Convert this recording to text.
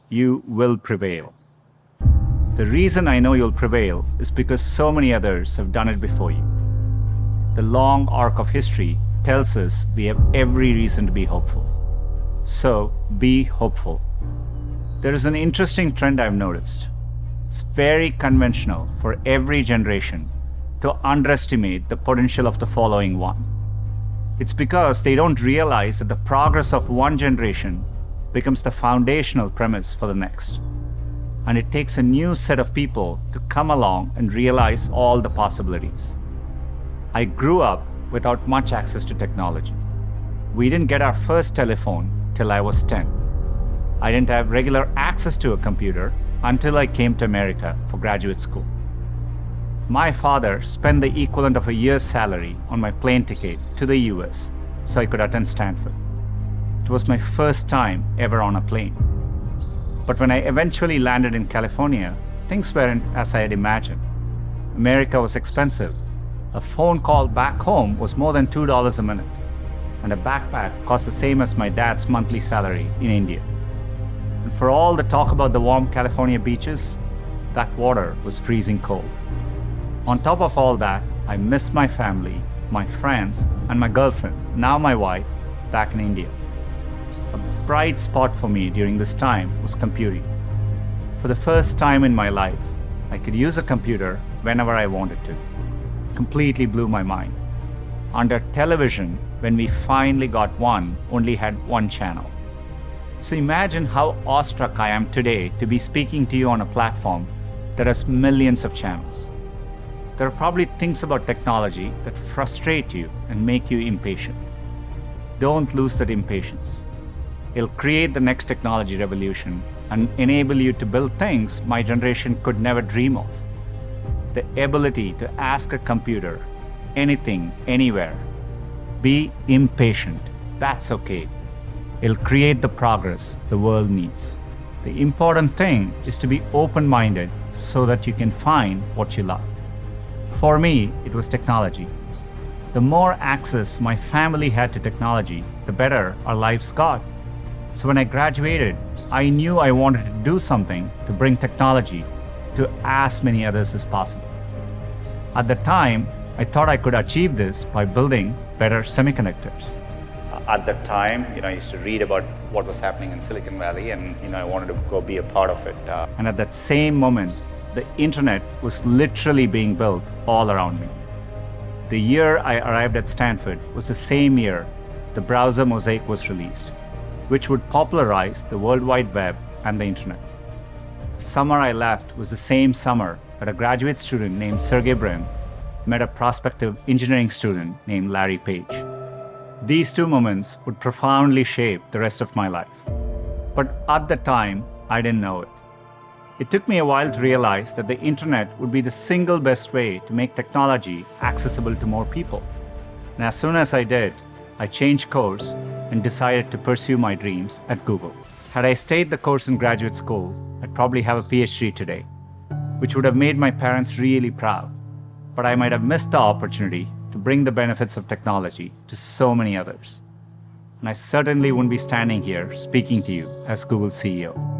you will prevail. The reason I know you'll prevail is because so many others have done it before you. The long arc of history tells us we have every reason to be hopeful. So be hopeful. There is an interesting trend I've noticed. It's very conventional for every generation to underestimate the potential of the following one. It's because they don't realize that the progress of one generation becomes the foundational premise for the next. And it takes a new set of people to come along and realize all the possibilities. I grew up without much access to technology. We didn't get our first telephone till I was 10. I didn't have regular access to a computer until I came to America for graduate school. My father spent the equivalent of a year's salary on my plane ticket to the US so I could attend Stanford. It was my first time ever on a plane. But when I eventually landed in California, things weren't as I had imagined. America was expensive. A phone call back home was more than $2 a minute, and a backpack cost the same as my dad's monthly salary in India. And for all the talk about the warm California beaches, that water was freezing cold. On top of all that, I missed my family, my friends, and my girlfriend, now my wife, back in India. A bright spot for me during this time was computing. For the first time in my life, I could use a computer whenever I wanted to. Completely blew my mind. Under television, when we finally got one, only had one channel. So imagine how awestruck I am today to be speaking to you on a platform that has millions of channels. There are probably things about technology that frustrate you and make you impatient. Don't lose that impatience. It'll create the next technology revolution and enable you to build things my generation could never dream of. The ability to ask a computer anything, anywhere. Be impatient. That's okay. It'll create the progress the world needs. The important thing is to be open-minded so that you can find what you love. For me, it was technology. The more access my family had to technology, the better our lives got. So when I graduated, I knew I wanted to do something to bring technology to as many others as possible. At the time, I thought I could achieve this by building better semiconductors. At that time, I used to read about what was happening in Silicon Valley, and I wanted to go be a part of it. And at that same moment, the internet was literally being built all around me. The year I arrived at Stanford was the same year the browser Mosaic was released, which would popularize the World Wide Web and the internet. The summer I left was the same summer that a graduate student named Sergey Brin met a prospective engineering student named Larry Page. These two moments would profoundly shape the rest of my life. But at the time, I didn't know it. It took me a while to realize that the internet would be the single best way to make technology accessible to more people. And as soon as I did, I changed course and decided to pursue my dreams at Google. Had I stayed the course in graduate school, I'd probably have a PhD today, which would have made my parents really proud. But I might have missed the opportunity to bring the benefits of technology to so many others. And I certainly wouldn't be standing here speaking to you as Google's CEO.